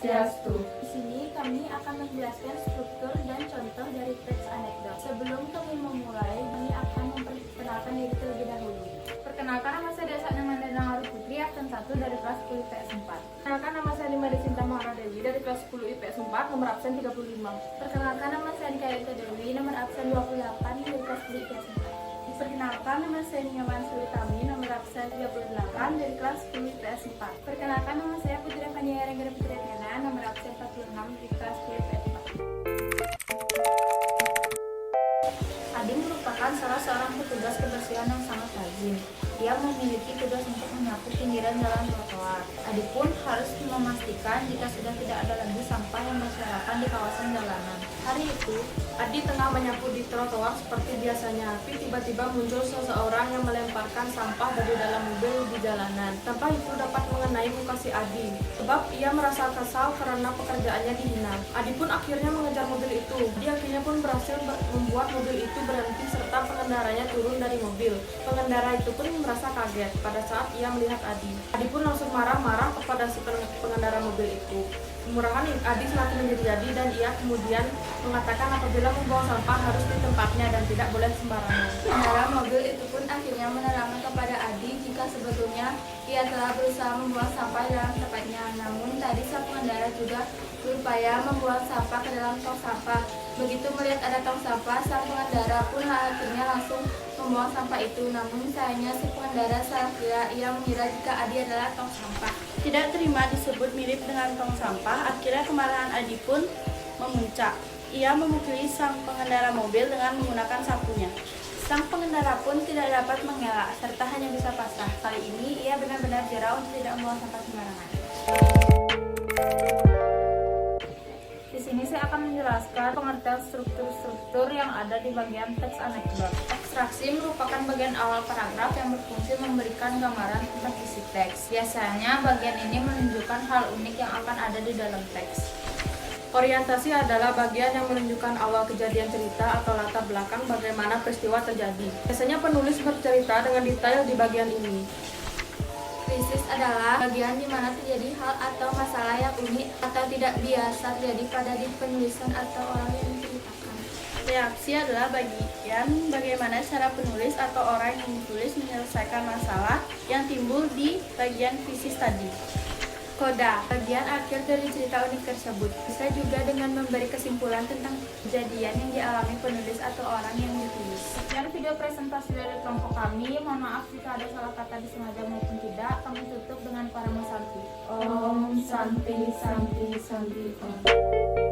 Swastiastu. Di sini kami akan menjelaskan struktur dan contoh dari teks anekdot. Sebelum kami memulai, kami akan memperkenalkan diri terlebih dahulu. Perkenalkan, nama saya Desa Mandana Haru Putri, absen 1 dari kelas 10 IPS 4. Perkenalkan, nama saya Lima Desinta Maharadewi dari kelas 10 IPS 4, nomor absen 35. Perkenalkan, nama saya Dika Eka Dewi, nomor absen 28 dari kelas 10 IPS 4. Perkenalkan, nama saya Nyaman Suritami, nomor absen 38 dari kelas 10 IPS 4. Perkenalkan, nama saya Putri Fania Renggara Putri Tiana, nomor absen 46 dari kelas 10 IPS 4. Adi merupakan salah seorang petugas kebersihan yang sangat rajin. Dia memiliki tugas untuk menyapu pinggiran jalan trotoar. Adi pun harus memastikan jika sudah tidak ada lagi sampah yang berserakan di kawasan jalanan. Hari itu, Adi tengah menyapu di trotoar seperti biasanya, tapi tiba-tiba muncul seseorang yang melemparkan sampah dari dalam mobil di jalanan. Sampah itu dapat mengenai muka si Adi, sebab ia merasa kesal karena pekerjaannya dihina. Adi pun akhirnya mengejar mobil itu. Dia akhirnya pun berhasil membuat mobil itu berhenti serta pengendaranya turun dari mobil. Pengendara itu pun merasa kaget pada saat ia melihat Adi. Adi pun langsung marah-marah kepada si pengendara mobil itu. Kemarahan Adi semakin menjadi-jadi dan ia kemudian mengatakan apabila membuang sampah harus di tempatnya dan tidak boleh sembarangan. Pengendara mobil itu pun akhirnya menerangkan kepada Adi jika sebetulnya ia telah berusaha membuang sampah dalam tempatnya. Namun tadi sang pengendara juga berupaya membuang sampah ke dalam tong sampah. Begitu melihat ada tong sampah, sang pengendara pun akhirnya langsung membuang sampah itu. Namun sayangnya si pengendara salah kira, ia mengira jika Adi adalah tong sampah. Tidak terima disebut mirip dengan tong sampah, akhirnya kemarahan Adi pun memuncak. Ia memukuli sang pengendara mobil dengan menggunakan sapunya. Sang pengendara pun tidak dapat mengelak, serta hanya bisa pasrah. Kali ini ia benar-benar jerah untuk tidak membuang sampah sembarangan. Di sini saya akan menjelaskan pengertian struktur-struktur yang ada di bagian teks anekdot. Abstraksi merupakan bagian awal paragraf yang berfungsi memberikan gambaran tentang isi teks. Biasanya bagian ini menunjukkan hal unik yang akan ada di dalam teks. Orientasi adalah bagian yang menunjukkan awal kejadian cerita atau latar belakang bagaimana peristiwa terjadi. Biasanya penulis bercerita dengan detail di bagian ini. Krisis adalah bagian di mana terjadi hal atau masalah yang unik atau tidak biasa terjadi pada di penulisan atau orang yang menceritakan. Reaksi adalah bagian bagaimana cara penulis atau orang yang ditulis menyelesaikan masalah yang timbul di bagian krisis tadi. Koda, bagian akhir dari cerita unik tersebut, bisa juga dengan memberi kesimpulan tentang kejadian yang dialami penulis atau orang yang ditulis. Sekian video presentasi dari kelompok kami. Mohon maaf jika ada salah kata disengaja maupun tidak. Kami tutup dengan Parama Santi. Om Santi Santi Santi Om.